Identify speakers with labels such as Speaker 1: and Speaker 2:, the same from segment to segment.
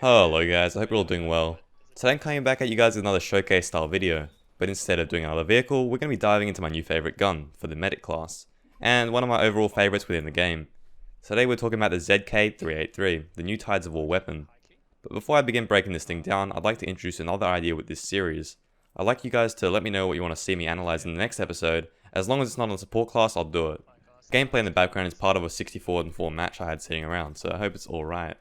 Speaker 1: Hello guys, I hope you're all doing well. Today I'm coming back at you guys with another showcase style video, but instead of doing another vehicle, we're going to be diving into my new favourite gun for the medic class, and one of my overall favourites within the game. Today we're talking about the ZK-383, the new Tides of War weapon. But before I begin breaking this thing down, I'd like to introduce another idea with this series. I'd like you guys to let me know what you want to see me analyze in the next episode. As long as it's not on the support class, I'll do it. Gameplay in the background is part of a 64-4 match I had sitting around, so I hope it's alright.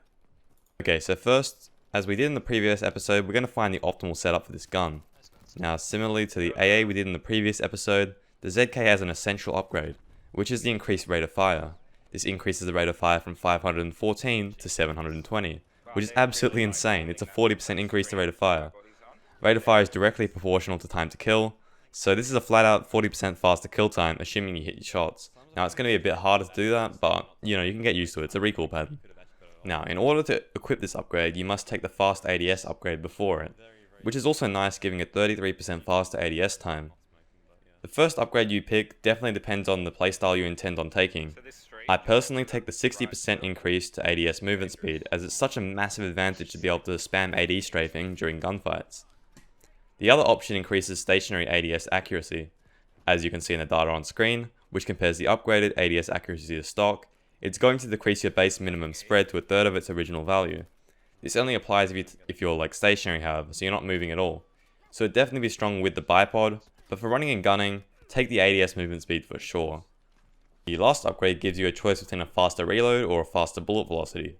Speaker 1: Okay, so first, as we did in the previous episode, we're going to find the optimal setup for this gun. Now, similarly to the AA we did in the previous episode, the ZK has an essential upgrade, which is the increased rate of fire. This increases the rate of fire from 514 to 720, which is absolutely insane. It's a 40% increase to rate of fire. Rate of fire is directly proportional to time to kill, so this is a flat out 40% faster kill time, assuming you hit your shots. Now, it's going to be a bit harder to do that, but, you can get used to it. It's a recoil pattern. Now, in order to equip this upgrade, you must take the fast ADS upgrade before it, which is also nice, giving a 33% faster ADS time. The first upgrade you pick definitely depends on the playstyle you intend on taking. I personally take the 60% increase to ADS movement speed, as it's such a massive advantage to be able to spam AD strafing during gunfights. The other option increases stationary ADS accuracy, as you can see in the data on screen, which compares the upgraded ADS accuracy to stock. It's going to decrease your base minimum spread to a third of its original value. This only applies if you're stationary, however, so you're not moving at all. So it'd definitely be strong with the bipod, but for running and gunning, take the ADS movement speed for sure. The last upgrade gives you a choice between a faster reload or a faster bullet velocity.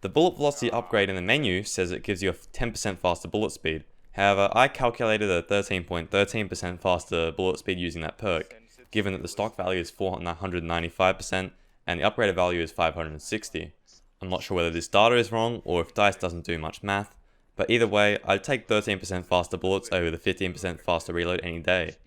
Speaker 1: The bullet velocity upgrade in the menu says it gives you a 10% faster bullet speed. However, I calculated a 13.13% faster bullet speed using that perk, given that the stock value is 495%, and the upgraded value is 560. I'm not sure whether this data is wrong or if DICE doesn't do much math, but either way, I'd take 13% faster bullets over the 15% faster reload any day.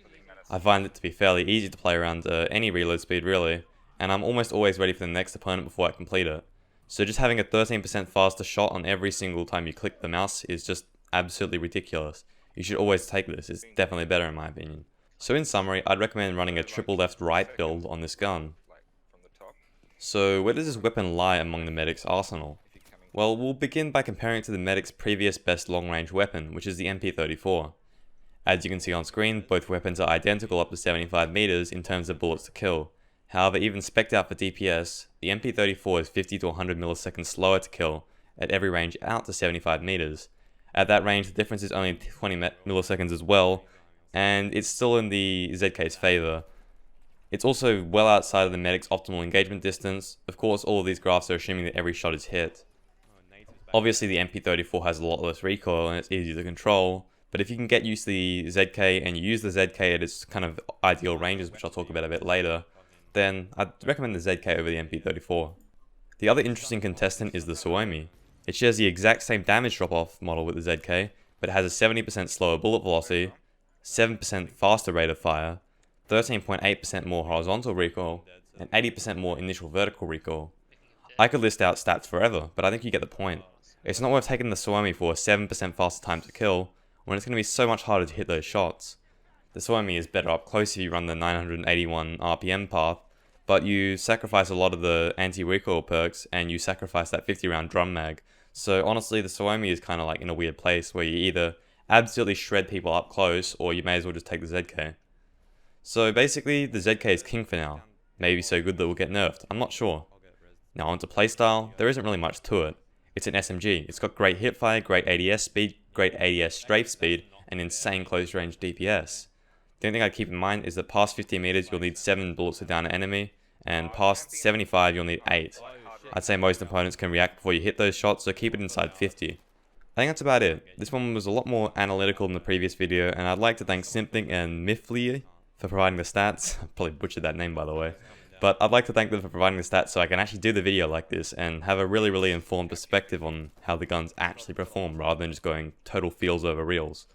Speaker 1: I find it to be fairly easy to play around any reload speed really, and I'm almost always ready for the next opponent before I complete it. So just having a 13% faster shot on every single time you click the mouse is just absolutely ridiculous. You should always take this, it's definitely better in my opinion. So in summary, I'd recommend running a triple left right build on this gun. So where does this weapon lie among the medic's arsenal? Well, we'll begin by comparing it to the medic's previous best long-range weapon, which is the MP34. As you can see on screen, both weapons are identical up to 75 meters in terms of bullets to kill. However, even spec'd out for DPS, the MP34 is 50 to 100 milliseconds slower to kill at every range out to 75 meters. At that range, the difference is only 20 milliseconds as well, and it's still in the ZK's favor. It's also well outside of the medic's optimal engagement distance. Of course, all of these graphs are assuming that every shot is hit. Obviously, the MP34 has a lot less recoil and it's easy to control, but if you can get used to the ZK and you use the ZK at its kind of ideal ranges, which I'll talk about a bit later, then I'd recommend the ZK over the MP34. The other interesting contestant is the Swami. It shares the exact same damage drop-off model with the ZK, but it has a 70% slower bullet velocity, 7% faster rate of fire, 13.8% more horizontal recoil, and 80% more initial vertical recoil. I could list out stats forever, but I think you get the point. It's not worth taking the Swami for a 7% faster time to kill, when it's going to be so much harder to hit those shots. The Swami is better up close if you run the 981 RPM path, but you sacrifice a lot of the anti-recoil perks, and you sacrifice that 50 round drum mag. So honestly, the Swami is kind of in a weird place, where you either absolutely shred people up close, or you may as well just take the ZK. So basically, the ZK is king for now. Maybe so good that we'll get nerfed, I'm not sure. Now onto playstyle, there isn't really much to it. It's an SMG, it's got great hipfire, great ADS speed, great ADS strafe speed, and insane close range DPS. The only thing I'd keep in mind is that past 50 meters you'll need 7 bullets to down an enemy, and past 75 you'll need 8. I'd say most opponents can react before you hit those shots, so keep it inside 50. I think that's about it. This one was a lot more analytical than the previous video, and I'd like to thank Simping and Miffly for providing the stats. I probably butchered that name by the way. But I'd like to thank them for providing the stats so I can actually do the video like this and have a really informed perspective on how the guns actually perform rather than just going total feels over reels.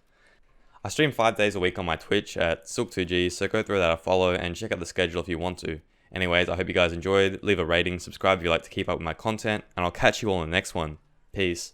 Speaker 1: I stream 5 days a week on my Twitch at Silk2G, so go through that a follow and check out the schedule if you want to. Anyways, I hope you guys enjoyed, leave a rating, subscribe if you like to keep up with my content, and I'll catch you all in the next one. Peace.